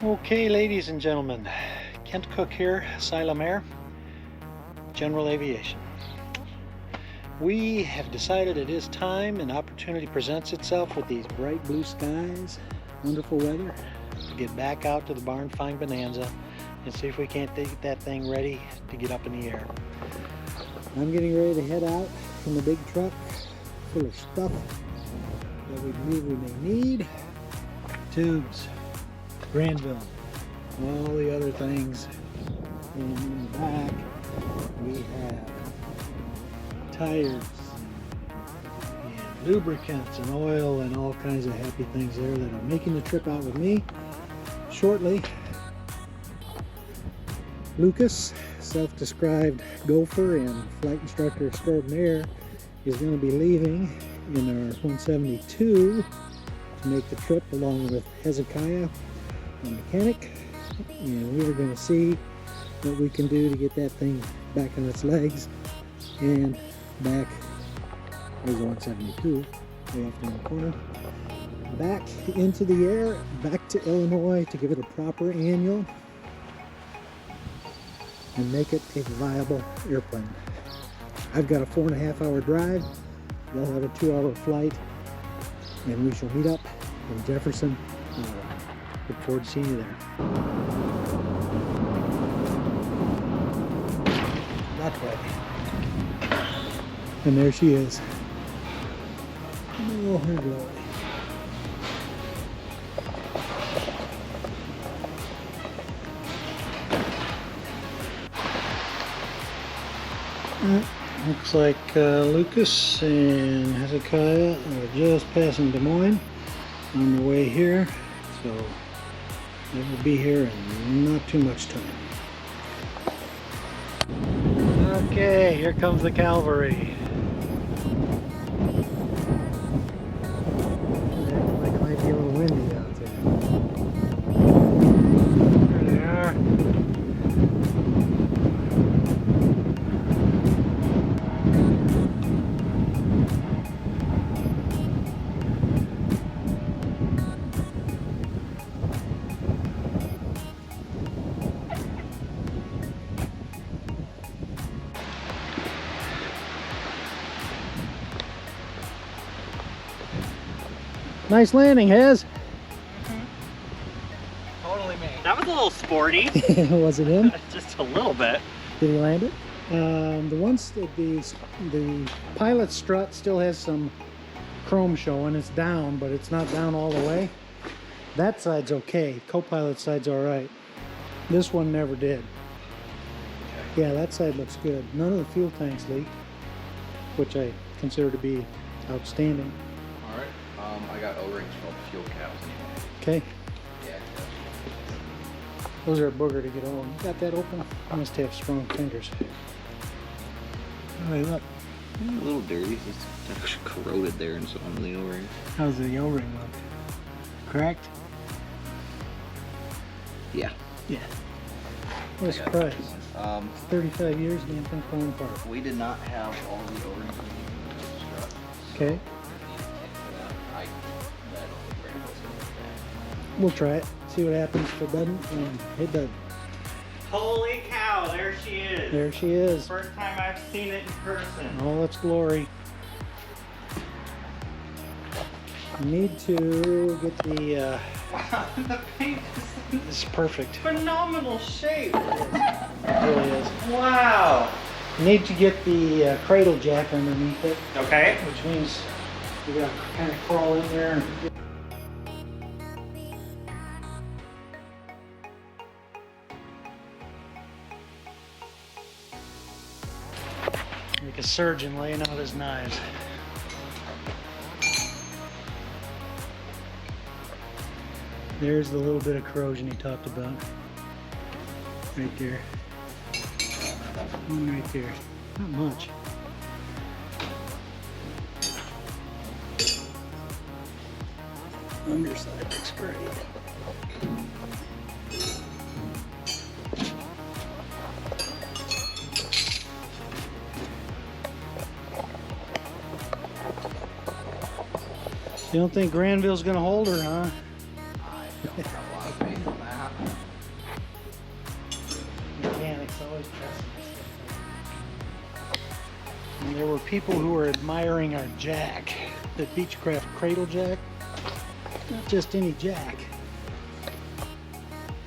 Okay, ladies and gentlemen, Kent Cook here, Asylum Air, General Aviation. We have decided it is time, an opportunity presents itself with these bright blue skies, wonderful weather, to get back out to the barn, Find Bonanza, and see if we can't get that thing ready to get up in the air. I'm getting ready to head out from the big truck full of stuff that we believe we may need. Tubes, Granville, all the other things. And in the back we have tires and lubricants and oil and all kinds of happy things there that are making the trip out with me shortly. Lucas, self-described gopher and flight instructor extraordinaire, is going to be leaving in our 172 to make the trip along with Hezekiah, the mechanic, and we are going to see what we can do to get that thing back on its legs and back. There's the 172 way off in the corner, back into the air, back to Illinois to give it a proper annual and make it a viable airplane. I've got a 4.5 hour drive. They'll have a 2-hour flight, and we shall meet up in Jefferson, Iowa. Look forward to seeing you there. That way. And there she is. Oh, her glory. Looks like Lucas and Hezekiah are just passing Des Moines on their way here, so they will be here in not too much time. Okay, here comes the cavalry. It might be a little windy out there. There they are. Nice landing, Hez. Totally made. That was a little sporty. Was it him? Just a little bit. Did he land it? The pilot strut still has some chrome showing. It's down, but it's not down all the way. That side's okay. Co-pilot side's all right. This one never did. Yeah, that side looks good. None of the fuel tanks leaked, which I consider to be outstanding. All right. I got O-rings from the fuel caps anyway. Okay. Yeah. Those are a booger to get on. Got that open? I must have strong fingers. Hey, look. A little dirty. It's corroded there and so on the O-ring. How's the O-ring look? Cracked? Yeah. Yeah. What a surprise. 35 years, damn thing falling apart. We did not have all the O-rings we needed for the strut. Okay. We'll try it. See what happens. If it doesn't, it doesn't. Holy cow, there she is. There she is. First time I've seen it in person. All its glory. I need to get the Wow, the paint is this is perfect. phenomenal shape. It really is. Wow. I need to get the cradle jack underneath it, Okay. which means we gotta kind of crawl in there and like a surgeon laying out his knives. There's the little bit of corrosion he talked about. Right there. One right there. Not much. Underside looks great. You don't think Granville's gonna hold her, huh? I don't have a lot of faith in that. And there were people who were admiring our jack, the Beechcraft cradle jack. Not just any jack.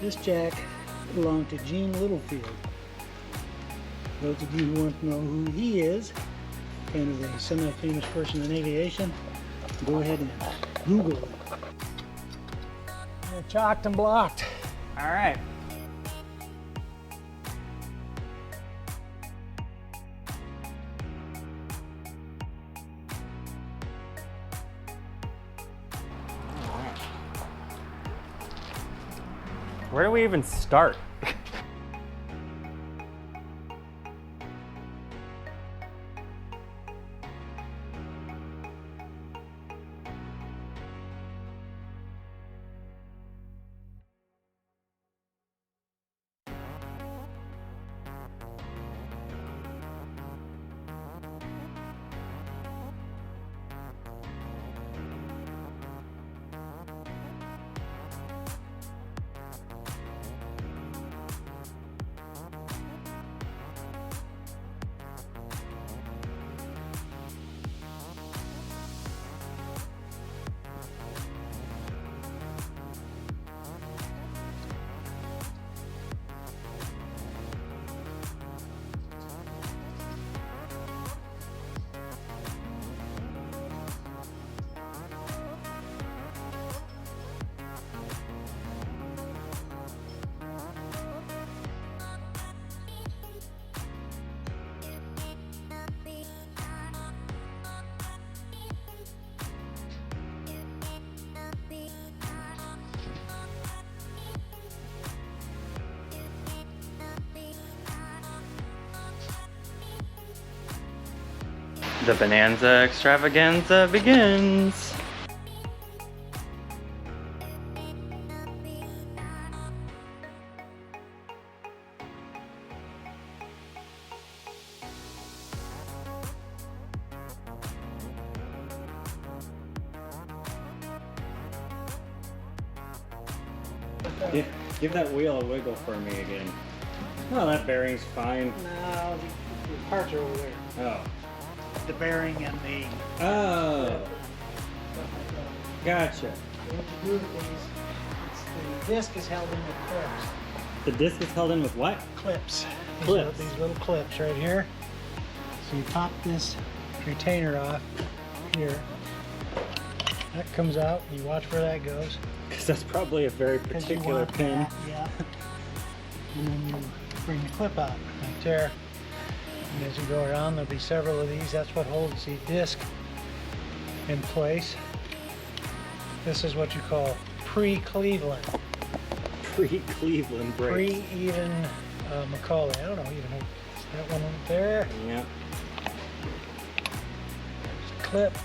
This jack belonged to Gene Littlefield. Those of you who want to know who he is, kind of a semi-famous person in aviation, go ahead and Google it. They're chalked and blocked. All right. Where do we even start? The Bonanza extravaganza begins. Give that wheel a wiggle for me again. Well, that bearing's fine. No, the parts are over there. Oh. The bearing and the... Oh. Gotcha. What you do with these, the disc is held in with clips. The disc is held in with what? Clips. Clips. These little clips right here. So you pop this retainer off here. That comes out. You watch where that goes. Because that's probably a very 'Cause you particular want pin. that, yeah. And then you bring the clip out right there. And as you go around, there'll be several of these. That's what holds the disc in place. This is what you call pre-Cleveland. Pre-Cleveland brakes. Pre-even Macaulay. I don't know even who. That one up there. Yep. Clip.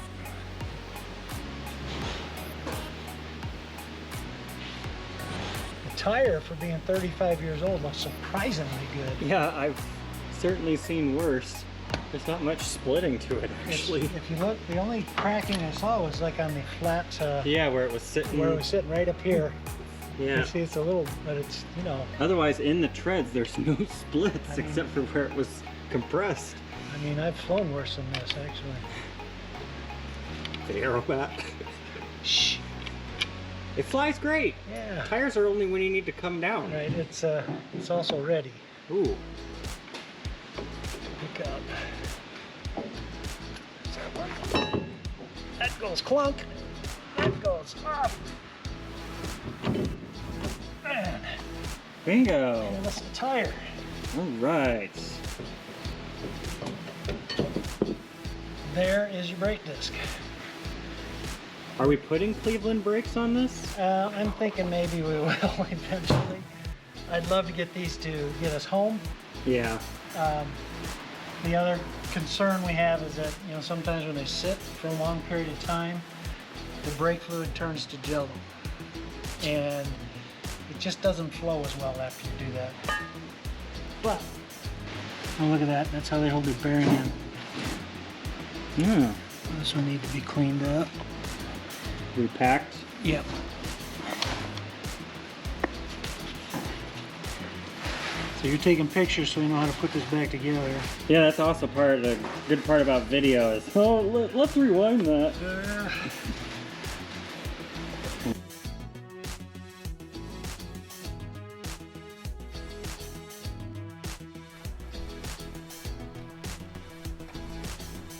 The tire, for being 35 years old, looks surprisingly good. Yeah, I've certainly seen worse. There's not much splitting to it, actually. If you look, the only cracking I saw was like on the flat, Yeah, where it was sitting. where it was sitting right up here. Yeah. You see, it's a little, but it's, you know. Otherwise, in the treads, there's no splits I mean- except for where it was compressed. I mean, I've flown worse than this, actually. The Aerobat. Shh. It flies great. Yeah. Tires are only when you need to come down. Right. It's also ready. Ooh. Pick up. That goes clunk. That goes up. Man. Bingo. And that's the tire. All right. There is your brake disc. Are we putting Cleveland brakes on this? I'm thinking maybe we will eventually. I'd love to get these to get us home. Yeah. The other concern we have is that, you know, sometimes when they sit for a long period of time, the brake fluid turns to jello. And it just doesn't flow as well after you do that. But, oh, look at that. That's how they hold their bearing in. Yeah. This one needs to be cleaned up. Repacked. Yep. So you're taking pictures so we know how to put this back together. Yeah, that's also part of the good part about video is, oh, let's rewind that.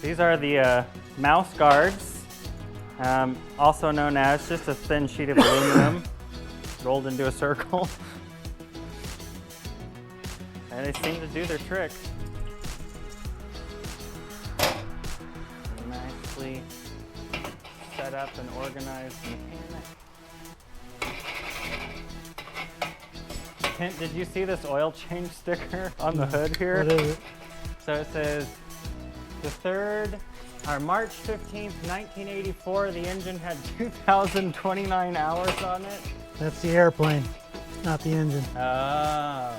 These are the mouse guards, also known as just a thin sheet of aluminum rolled into a circle. And they seem to do their trick. Nicely set up and organized mechanic. Kent, did you see this oil change sticker on the hood here? What is it? So it says, March 15th, 1984, the engine had 2,029 hours on it. That's the airplane, not the engine. Oh.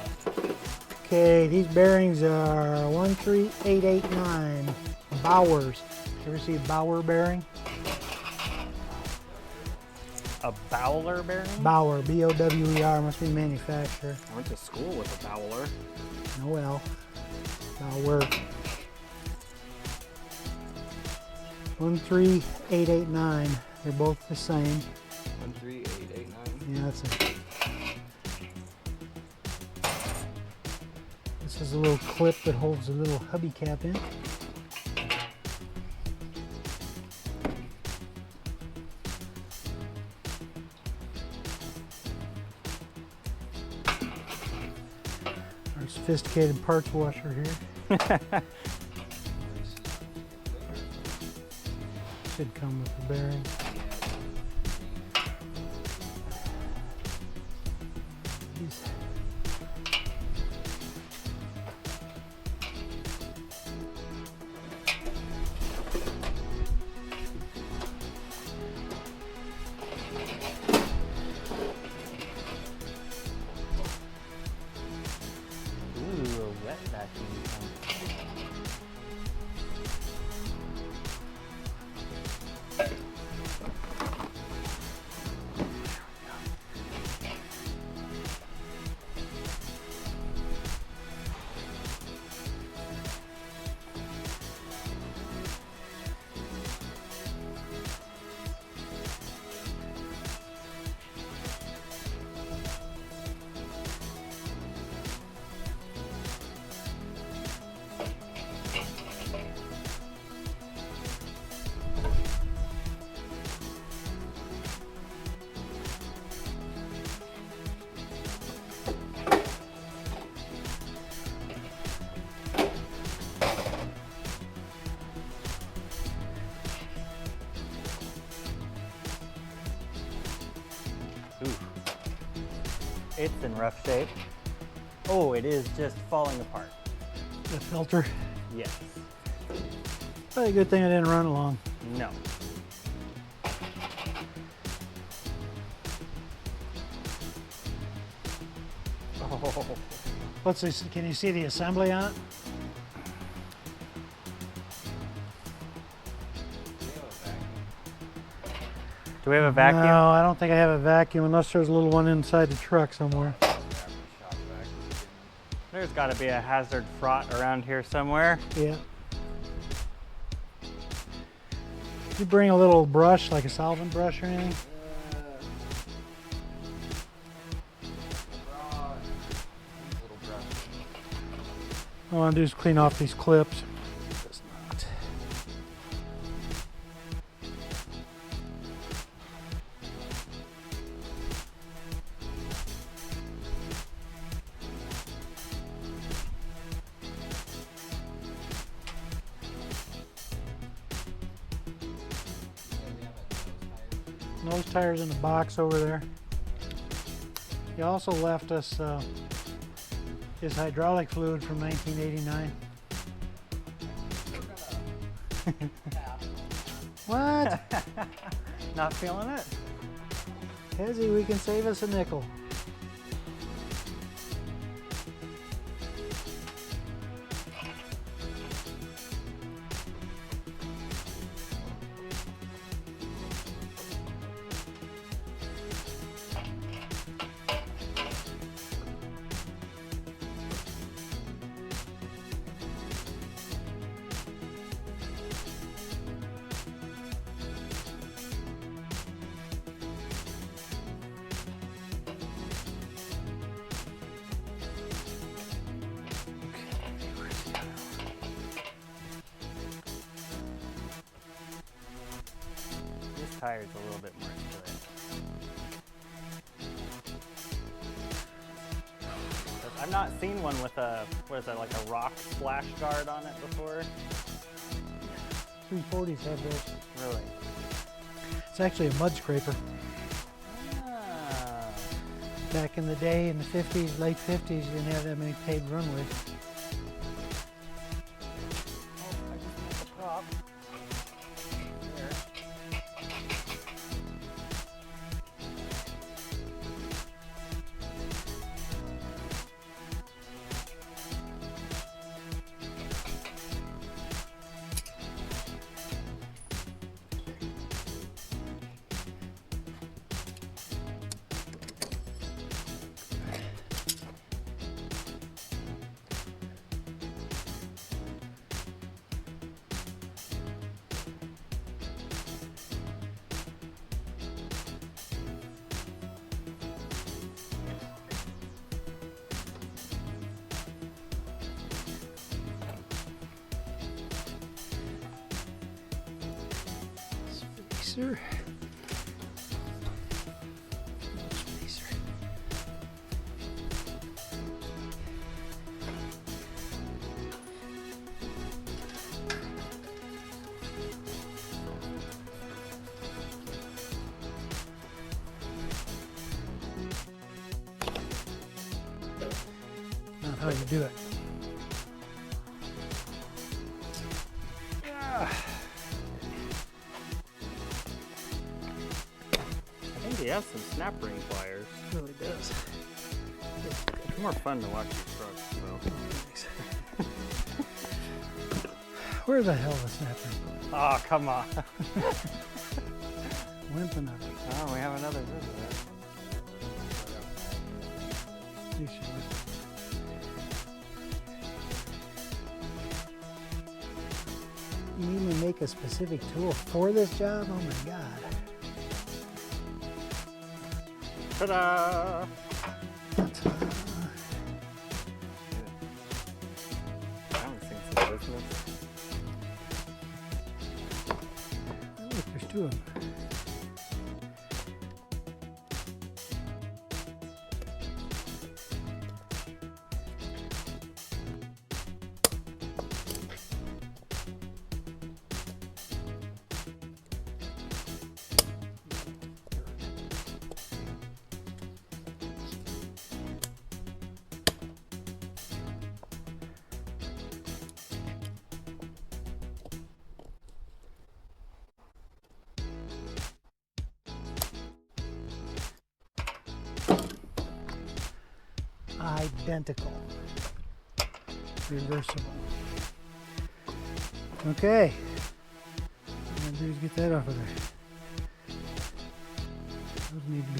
Okay, these bearings are 13889 Bowers. You ever see a Bower bearing? A Bowler bearing? Bower, B-O-W-E-R, must be manufacturer. I went to school with a Bowler. Oh well, that'll work. 13889, they're both the same. 13889. Yeah, that's it. This is a little clip that holds a little hubby cap in. Our sophisticated parts washer here. Should come with the bearing. These Ooh, a wet vacuum pump. Ooh. It's in rough shape. Oh, it is just falling apart. the filter. Yes. Probably a good thing I didn't run along. No. Oh. What's this? Can you see the assembly on it? Do we have a vacuum? No, I don't think I have a vacuum unless there's a little one inside the truck somewhere. There's got to be a hazard fraught around here somewhere. Yeah. You bring a little brush, like a solvent brush or anything? All I want to do is clean off these clips. Does not. Nose tires in the box over there. He also left us his hydraulic fluid from 1989. What? Not feeling it? Hezzy, we can save us a nickel. tires a little bit more to it. I've not seen one with a, what is that, like a rock splash guard on it before. 340s have those. Really? It's actually a mud scraper. Ah. Back in the day, in the 50s, late 50s, you didn't have that many paved runways. Oh, I just missed the prop. There. Spacer. Spacer. Not how you do it. I think he has some snap ring pliers. It really does. It's more fun to watch these trucks, though. Thanks. Where the hell the snapper? Oh, come on. Limping up. Oh, we have another visitor. You should. You need me to make a specific tool for this job? Oh my God. Ta-da! I haven't seen some business. Oh, look, there's two of them. Identical. Reversible. Okay. What I'm gonna do is get that off of there. Those need to be.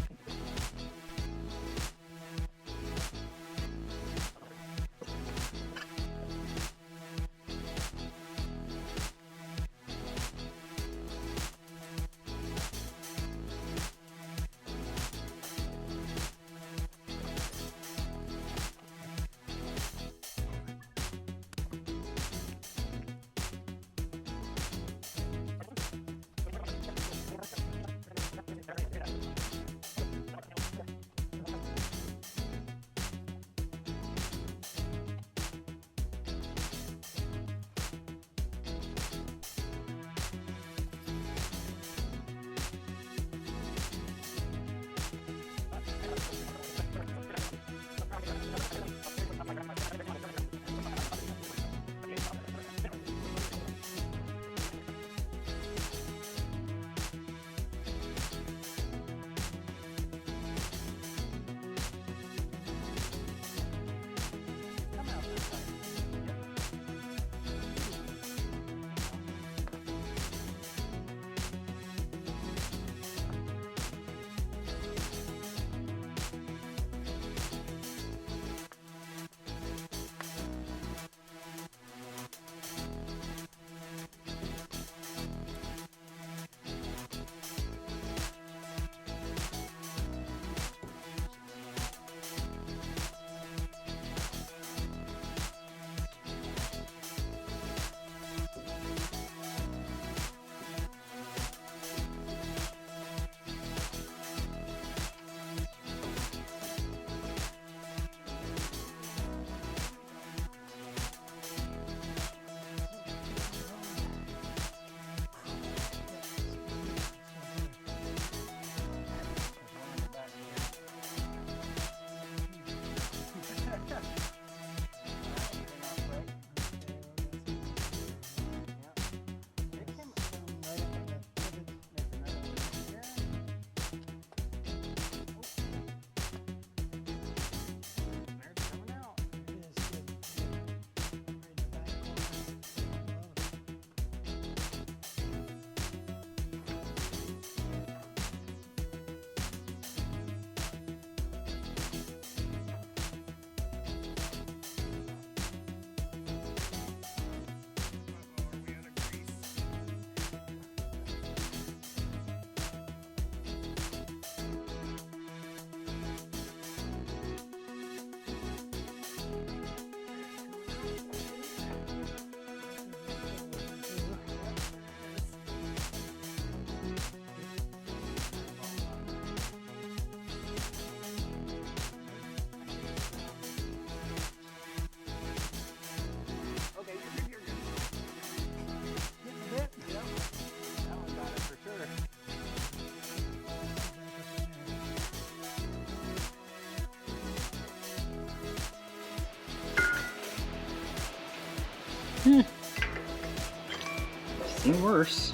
Seen worse.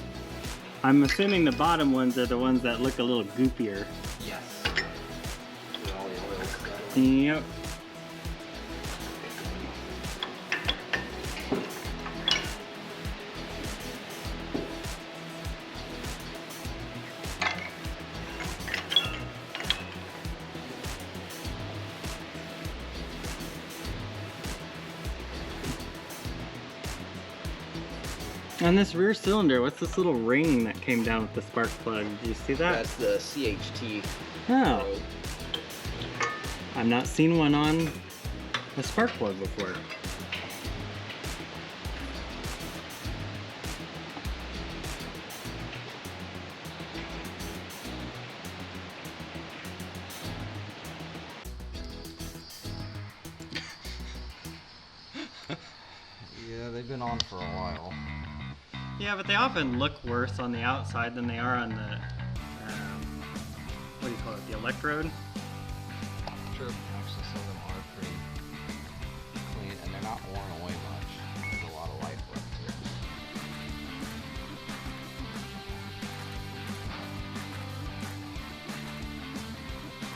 I'm assuming the bottom ones are the ones that look a little goopier. Yes. Where all the oil's got. Yep. On this rear cylinder, what's this little ring that came down with the spark plug? Did you see that? That's the CHT. Oh, probe. I've not seen one on a spark plug before. Yeah, they've been on for a while. Yeah, but they often look worse on the outside than they are on the, what do you call it, the electrode? Sure. Actually, some of them are pretty clean, and they're not worn away much. There's a lot of life left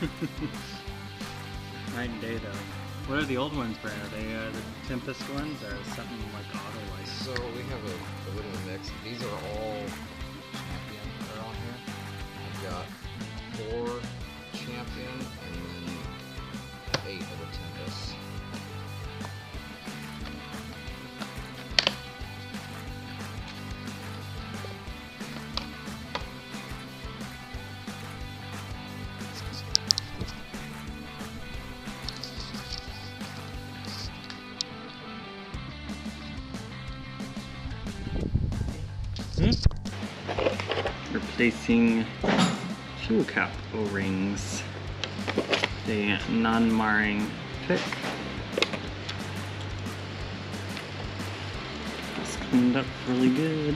to it. Night and day, though. What are the old ones, Brad? Are they the Tempest ones, or something like Auto-like? So we have a bit of a mix. These are all Champion that are on here. I've got 4 Champion and then 8 of the Tempest. Replacing fuel cap O-rings. The non-marring pick. It's cleaned up really good.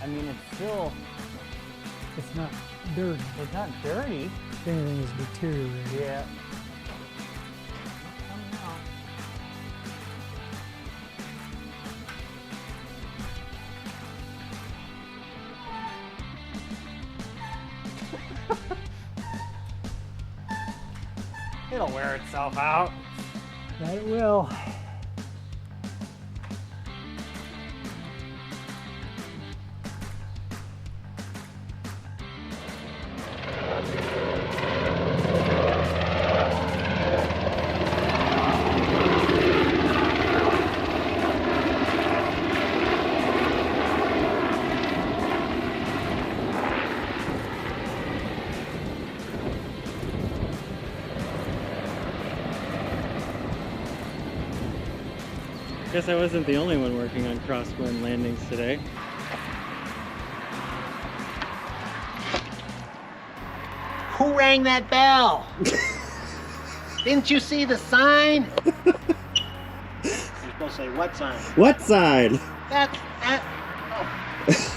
I mean, it's still, It's not dirty. it's not dirty. If anything is deteriorated. Yeah. It'll wear itself out. That it will. Guess I wasn't the only one working on crosswind landings today. Who rang that bell? Didn't you see the sign? You're supposed to say what sign? What side? That. Oh.